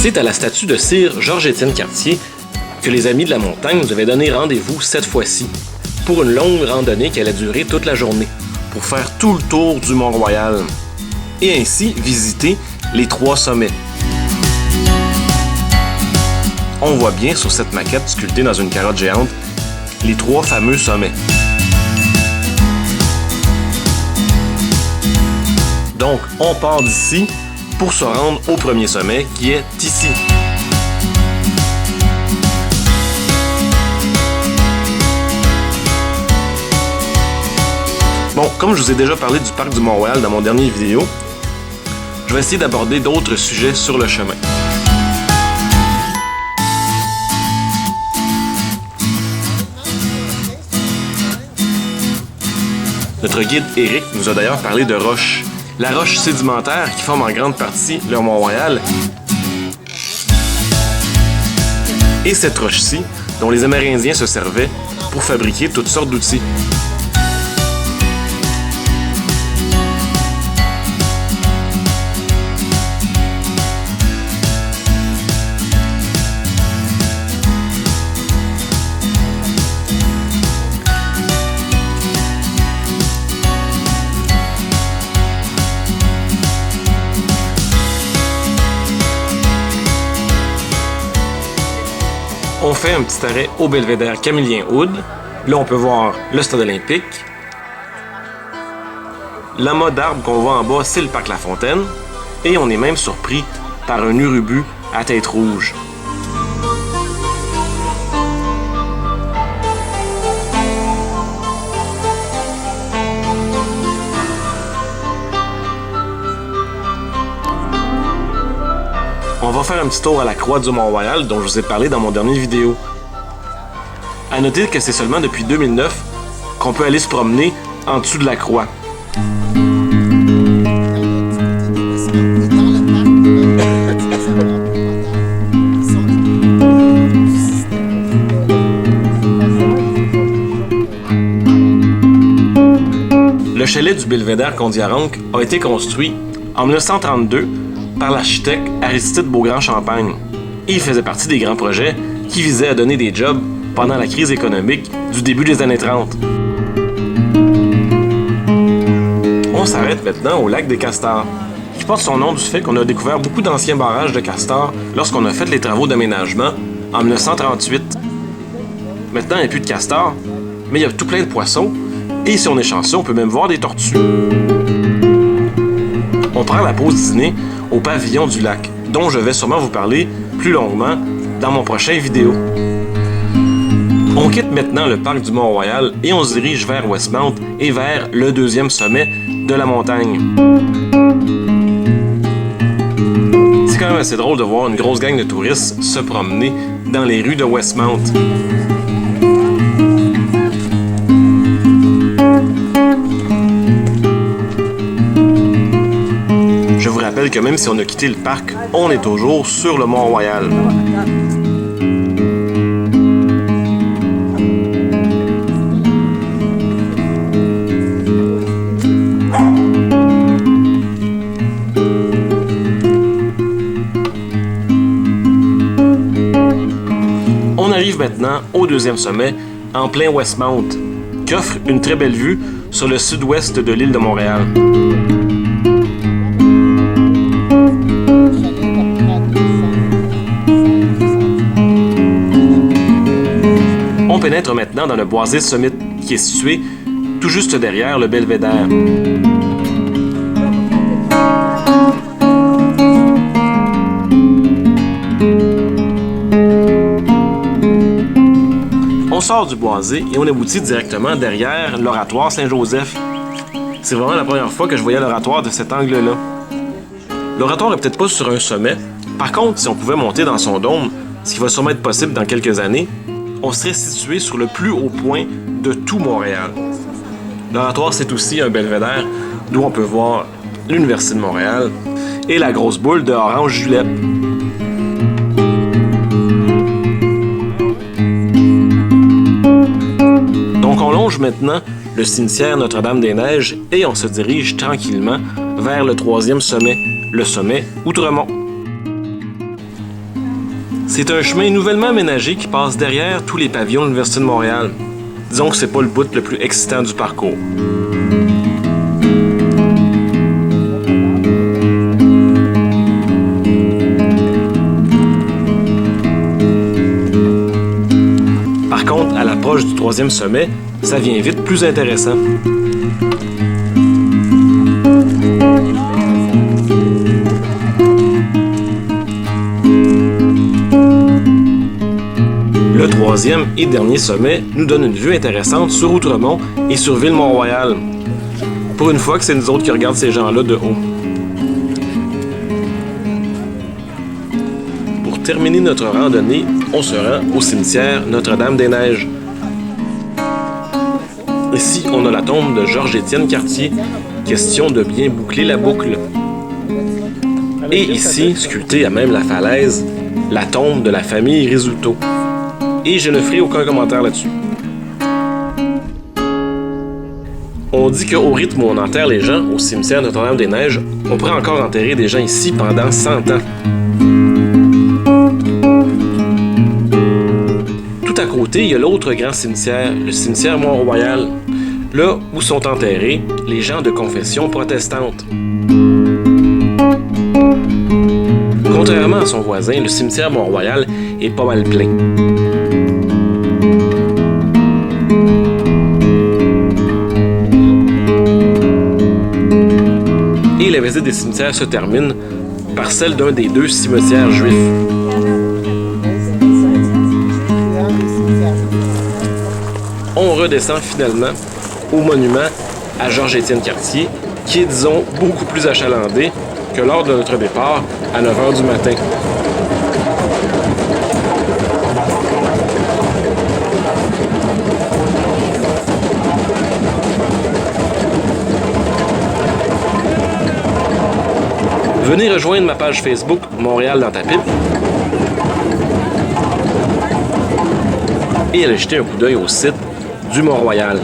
C'est à la statue de Sir Georges-Étienne Cartier que les Amis de la Montagne nous avaient donné rendez-vous cette fois-ci pour une longue randonnée qui allait durer toute la journée, pour faire tout le tour du Mont-Royal et ainsi visiter les 3 sommets. On voit bien sur cette maquette sculptée dans une carotte géante les 3 fameux sommets. Donc, on part d'ici pour se rendre au premier sommet qui est ici. Bon, comme je vous ai déjà parlé du parc du Mont-Royal dans mon dernier vidéo, je vais essayer d'aborder d'autres sujets sur le chemin. Notre guide Éric nous a d'ailleurs parlé de roches. La roche sédimentaire qui forme en grande partie le Mont-Royal. Et cette roche-ci, dont les Amérindiens se servaient pour fabriquer toutes sortes d'outils. On fait un petit arrêt au belvédère Camillien-Houde. Là, on peut voir le stade olympique. L'amas d'arbres qu'on voit en bas, c'est le parc La Fontaine. Et on est même surpris par un urubu à tête rouge. On va faire un petit tour à la croix du Mont-Royal dont je vous ai parlé dans mon dernier vidéo. À noter que c'est seulement depuis 2009 qu'on peut aller se promener en dessous de la croix. Le chalet du belvédère Kondiaronk a été construit en 1932 par l'architecte Aristide Beaugrand-Champagne. Et il faisait partie des grands projets qui visaient à donner des jobs pendant la crise économique du début des années 30. On s'arrête maintenant au lac des Castors, qui porte son nom du fait qu'on a découvert beaucoup d'anciens barrages de castors lorsqu'on a fait les travaux d'aménagement en 1938. Maintenant, il n'y a plus de castors, mais il y a tout plein de poissons, et si on est chanceux, on peut même voir des tortues. On prend la pause dîner au pavillon du lac, dont je vais sûrement vous parler plus longuement dans mon prochain vidéo. On quitte maintenant le parc du Mont-Royal et on se dirige vers Westmount et vers le 2e sommet de la montagne. C'est quand même assez drôle de voir une grosse gang de touristes se promener dans les rues de Westmount. Je vous rappelle que même si on a quitté le parc, on est toujours sur le Mont-Royal. On arrive maintenant au 2e sommet, en plein Westmount, qui offre une très belle vue sur le sud-ouest de l'île de Montréal. On pénètre maintenant dans le boisé Summit, qui est situé tout juste derrière le belvédère. On sort du boisé et on aboutit directement derrière l'oratoire Saint-Joseph. C'est vraiment la première fois que je voyais l'oratoire de cet angle-là. L'oratoire n'est peut-être pas sur un sommet. Par contre, si on pouvait monter dans son dôme, ce qui va sûrement être possible dans quelques années, on serait situé sur le plus haut point de tout Montréal. L'oratoire, c'est aussi un belvédère d'où on peut voir l'Université de Montréal et la grosse boule de Orange Julep. Donc on longe maintenant le cimetière Notre-Dame-des-Neiges et on se dirige tranquillement vers le 3e sommet, le sommet Outremont. C'est un chemin nouvellement aménagé qui passe derrière tous les pavillons de l'Université de Montréal. Disons que c'est pas le bout le plus excitant du parcours. Par contre, à l'approche du 3e sommet, ça devient vite plus intéressant. Le 3e et dernier sommet nous donne une vue intéressante sur Outremont et sur Ville-Mont-Royal. Pour une fois que c'est nous autres qui regardent ces gens-là de haut. Pour terminer notre randonnée, on se rend au cimetière Notre-Dame-des-Neiges. Ici, on a la tombe de Georges-Étienne Cartier, question de bien boucler la boucle. Et ici, sculptée à même la falaise, la tombe de la famille Rizzuto. Et je ne ferai aucun commentaire là-dessus. On dit qu'au rythme où on enterre les gens au cimetière Notre-Dame-des-Neiges, on pourrait encore enterrer des gens ici pendant 100 ans. Tout à côté, il y a l'autre grand cimetière, le cimetière Mont-Royal, là où sont enterrés les gens de confession protestante. Contrairement à son voisin, le cimetière Mont-Royal est pas mal plein. Et la visite des cimetières se termine par celle d'un des 2 cimetières juifs. On redescend finalement au monument à Georges-Étienne Cartier, qui est, disons, beaucoup plus achalandé que lors de notre départ à 9 h du matin. Venez rejoindre ma page Facebook Montréal dans ta pipe et aller jeter un coup d'œil au site du Mont-Royal.